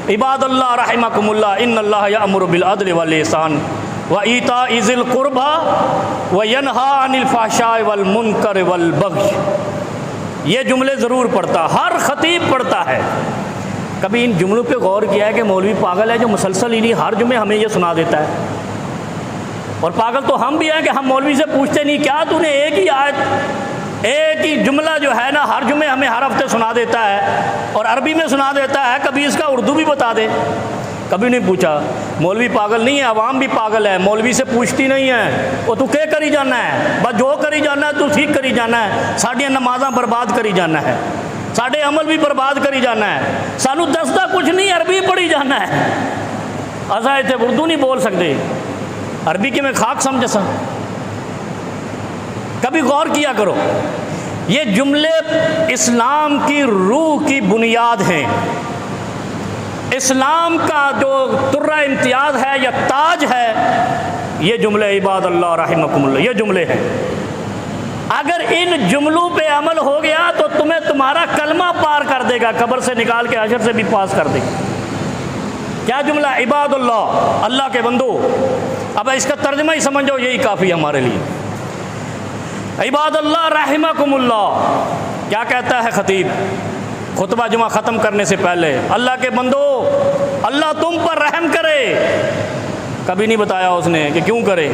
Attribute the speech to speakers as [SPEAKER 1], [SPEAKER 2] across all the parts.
[SPEAKER 1] عباد اللہ رحمکم اللہ ان اللہ یأمر بالعدل والاحسان وایتاء ذی القربی وینہی عن الفحشاء والمنکر والبغی۔ یہ جملے ضرور پڑھتا، ہر خطیب پڑھتا ہے۔ کبھی ان جملوں پہ غور کیا ہے کہ مولوی پاگل ہے جو مسلسل انہیں ہر جمعے ہمیں یہ سنا دیتا ہے؟ اور پاگل تو ہم بھی ہیں کہ ہم مولوی سے پوچھتے نہیں کیا تو نے ایک ہی آیت ایک ہی جملہ جو ہے نا ہر جمعے ہمیں ہر ہفتے سنا دیتا ہے اور عربی میں سنا دیتا ہے، کبھی اس کا اردو بھی بتا دے؟ کبھی نہیں پوچھا۔ مولوی پاگل نہیں ہے، عوام بھی پاگل ہے، مولوی سے پوچھتی نہیں ہے۔ وہ تو کیا کری جانا ہے؟ بس جو کری جانا ہے تو ٹھیک کری جانا ہے، ساڑیاں نمازاں برباد کری جانا ہے، ساڑے عمل بھی برباد کری جانا ہے، سانو دستا کچھ نہیں، عربی پڑھی جانا ہے۔ اساں ایتھے اردو نہیں بول سکتے، عربی کے میں خاک سمجھ سا۔ کبھی غور کیا کرو، یہ جملے اسلام کی روح کی بنیاد ہیں۔ اسلام کا جو درہ امتیاز ہے یا تاج ہے، یہ جملے عباد اللہ رحمکم اللہ، یہ جملے ہیں۔ اگر ان جملوں پہ عمل ہو گیا تو تمہیں تمہارا کلمہ پار کر دے گا، قبر سے نکال کے حشر سے بھی پاس کر دے گا۔ کیا جملہ؟ عباد اللہ، اللہ کے بندو۔ اب اس کا ترجمہ ہی سمجھو، یہی کافی ہمارے لیے۔ عباد اللہ رحمکم اللہ، کیا کہتا ہے خطیب خطبہ جمعہ ختم کرنے سے پہلے؟ اللہ کے بندو، اللہ تم پر رحم کرے۔ کبھی نہیں بتایا اس نے کہ کیوں کرے،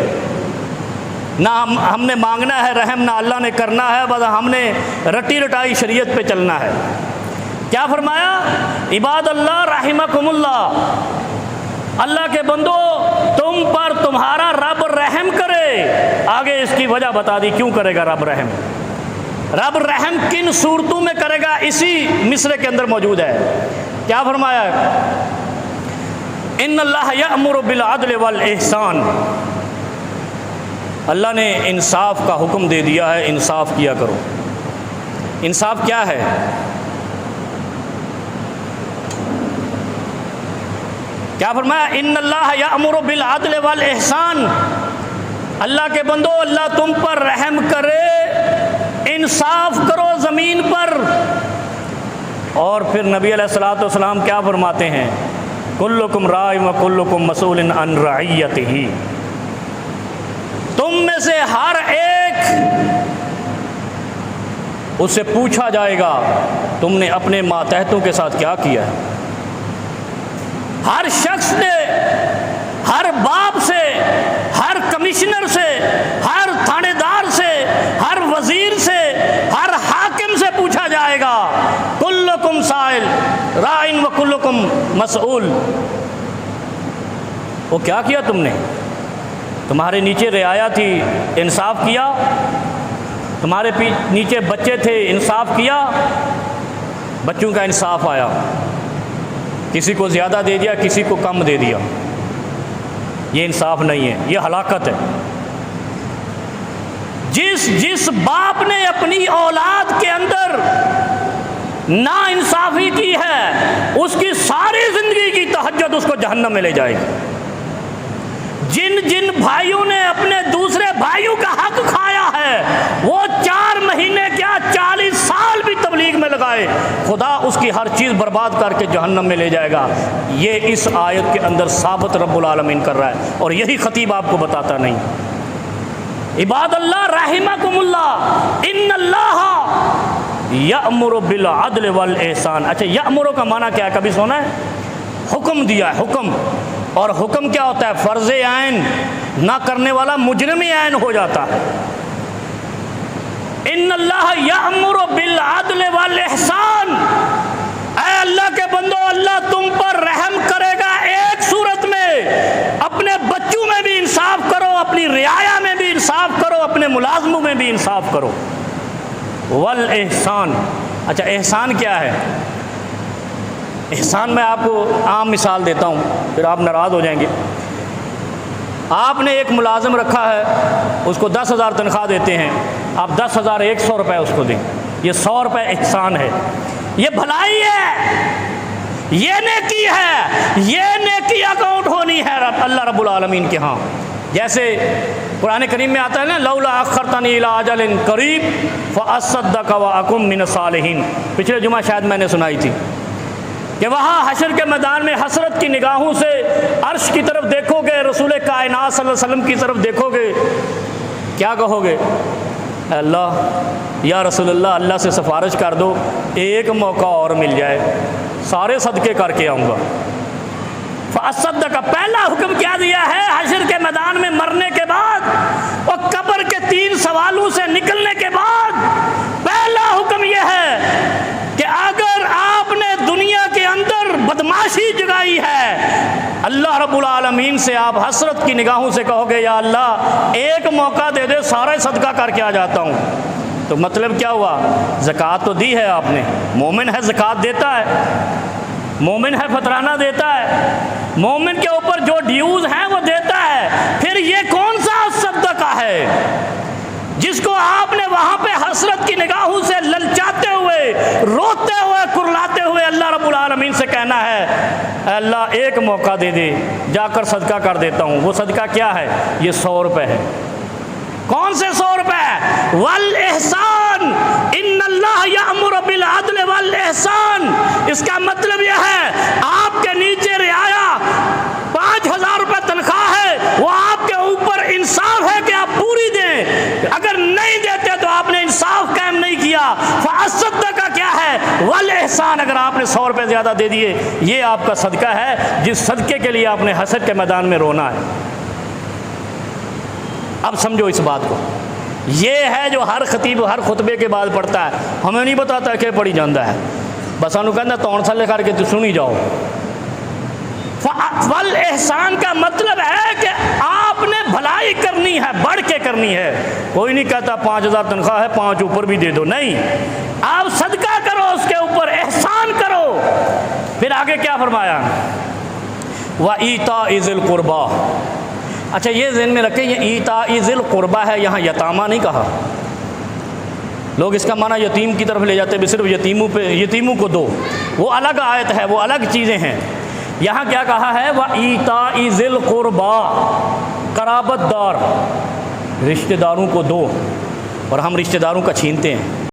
[SPEAKER 1] نہ ہم نے مانگنا ہے رحم، نہ اللہ نے کرنا ہے، بس ہم نے رٹی رٹائی شریعت پہ چلنا ہے۔ کیا فرمایا؟ عباد اللہ رحمکم اللہ، اللہ کے بندو تم پر تمہارا رب رحم کرے۔ آگے اس کی وجہ بتا دی کیوں کرے گا رب رحم۔ رب رحم کن صورتوں میں کرے گا، اسی مصرع کے اندر موجود ہے۔ کیا فرمایا؟ ان اللہ یأمر بالعدل والاحسان، اللہ نے انصاف کا حکم دے دیا ہے، انصاف کیا کرو۔ انصاف کیا ہے؟ کیا فرمایا؟ ان اللہ یأمر بالعدل والاحسان، اللہ کے بندو اللہ تم پر رحم کرے، انصاف کرو زمین پر۔ اور پھر نبی علیہ الصلوۃ والسلام کیا فرماتے ہیں؟ کلکم راع وکلکم مسئول عن رعیتہ، تم میں سے ہر ایک اس سے پوچھا جائے گا تم نے اپنے ماتحتوں کے ساتھ کیا کیا ہے۔ ہر شخص نے، ہر باپ سے، ہر کمشنر سے، ہر تھانے دار سے، ہر وزیر سے، ہر حاکم سے پوچھا جائے گا۔ کلکم سائل راع وکلکم مسئول۔ وہ کیا کیا تم نے؟ تمہارے نیچے رعایا تھی، انصاف کیا؟ تمہارے نیچے بچے تھے، انصاف کیا؟ بچوں کا انصاف آیا، کسی کو زیادہ دے دیا، کسی کو کم دے دیا، یہ انصاف نہیں ہے، یہ ہلاکت ہے۔ جس باپ نے اپنی اولاد کے اندر نا انصافی کی ہے، اس کی ساری زندگی کی تہجد اس کو جہنم میں لے جائے گی۔ جن بھائیوں نے اپنے دوسرے بھائیوں کا حق کھایا ہے، وہ 4 مہینے کیا 40 سال بھی تبلیغ میں لگائے، خدا اس کی ہر چیز برباد کر کے جہنم میں لے جائے گا۔ یہ اس آیت کے اندر ثابت رب العالمین کر رہا ہے، اور یہی خطیب آپ کو بتاتا نہیں۔ عباد اللہ رحمکم اللہ، ان اللہ یأمر بالعدل والاحسان۔ اچھا، یأمر کا معنی کیا ہے؟ کبھی سنا ہے؟ حکم دیا ہے، حکم۔ اور حکم کیا ہوتا ہے؟ فرض عین، نہ کرنے والا مجرم عین ہو جاتا ہے۔ ان اللہ یأمر بالعدل والاحسان، اے اللہ کے بندو اللہ تم پر رحم کرے گا ایک صورت میں، اپنے بچوں میں بھی انصاف کرو، اپنی رعایا میں بھی انصاف کرو، اپنے ملازموں میں بھی انصاف کرو۔ والاحسان، اچھا احسان کیا ہے؟ احسان میں آپ کو عام مثال دیتا ہوں، پھر آپ ناراض ہو جائیں گے۔ آپ نے ایک ملازم رکھا ہے، اس کو 10,000 تنخواہ دیتے ہیں، آپ 10,100 روپے اس کو دیں، یہ 100 روپے احسان ہے، یہ بھلائی ہے، یہ نیکی ہے، یہ نیکی اکاؤنٹ ہونی ہے اللہ رب العالمین کے ہاں۔ جیسے قرآن کریم میں آتا ہے نا، لولا اخرتنی الی اجل قریب فاصدق واکن من الصالحین، پچھلے جمعہ شاید میں نے سنائی تھی۔ کہ وہاں حشر کے میدان میں حسرت کی نگاہوں سے عرش کی طرف دیکھو گے، رسول کائنات صلی اللہ علیہ وسلم کی طرف دیکھو گے، کیا کہو گے؟ اے اللہ، یا رسول اللہ، اللہ سے سفارش کر دو، ایک موقع اور مل جائے، سارے صدقے کر کے آؤں گا۔ فَأَصَّدَّقَ، پہلا حکم کیا دیا ہے حشر کے میدان میں مرنے کے بعد اور قبر کے 3 سوالوں سے نکلنے کے بعد پہلا حکم یہ ہے کہ اگر آپ نے دنیا کے اندر بدماشی جگائی ہے، اللہ رب العالمین سے آپ حسرت کی نگاہوں سے کہو گے یا اللہ ایک موقع دے دے، سارا صدقہ کر کے آ جاتا ہوں، تو مطلب کیا ہوا؟ زکوٰۃ تو دی ہے آپ نے، مومن ہے زکوٰۃ دیتا ہے، مومن ہے فطرانہ دیتا ہے، مومن کے اوپر جو ڈیوز ہیں وہ دیتا ہے، پھر یہ کون سا صدقہ ہے جس کو آپ نے وہاں پہ حسرت کی نگاہوں سے للچاتے ہوئے، روتے ہوئے، کرلاتے ہوئے اللہ رب العالمین سے کہنا ہے اے اللہ ایک موقع دے دے، جا کر صدقہ کر دیتا ہوں؟ وہ صدقہ کیا ہے؟ یہ 100 روپے ہے۔ کون سے 100 روپے؟ والاحسان، ان اللہ یأمر بالعدل والاحسان۔ اس کا مطلب یہ ہے آپ کے نیچے رعایا 5000 روپے تنخواہ ہے، وہ آپ کے اوپر انصاف ہے کہ آپ پوری دیں، اگر نہیں دیتے تو آپ نے انصاف قائم نہیں کیا۔ فَأَصَّدَّقَ کیا ہے؟ والاحسان، اگر آپ نے 100 روپے زیادہ دے دیے، یہ آپ کا صدقہ ہے، جس صدقے کے لیے آپ نے حشر کے میدان میں رونا ہے۔ اب سمجھو اس بات کو، یہ ہے جو ہر خطیب ہر خطبے کے بعد پڑھتا ہے، ہمیں نہیں بتاتا کہ پڑھی جاندہ ہے، بس سانو کہنا تون تھلے کر کے تو سنی جاؤ۔ والاحسان کا مطلب ہے کہ آپ نے بھلائی کرنی ہے، بڑھ کے کرنی ہے۔ کوئی نہیں کہتا 5000 تنخواہ ہے 5 اوپر بھی دے دو، نہیں، آپ صدقہ کرو، اس کے اوپر احسان کرو۔ پھر آگے کیا فرمایا؟ وَإِيتَاءِ ذِي الْقُرْبَىٰ۔ اچھا یہ ذہن میں رکھیں، یہ ایتاء ذی القربہ ہے، یہاں یتامہ نہیں کہا۔ لوگ اس کا معنی یتیم کی طرف لے جاتے ہیں، صرف یتیموں کو دو، وہ الگ آیت ہے، وہ الگ چیزیں ہیں۔ یہاں کیا کہا ہے؟ وَإِيتَاءِ ذِي الْقُرْبَىٰ، قرابت دار، رشتہ داروں کو دو، اور ہم رشتہ داروں کا چھینتے ہیں۔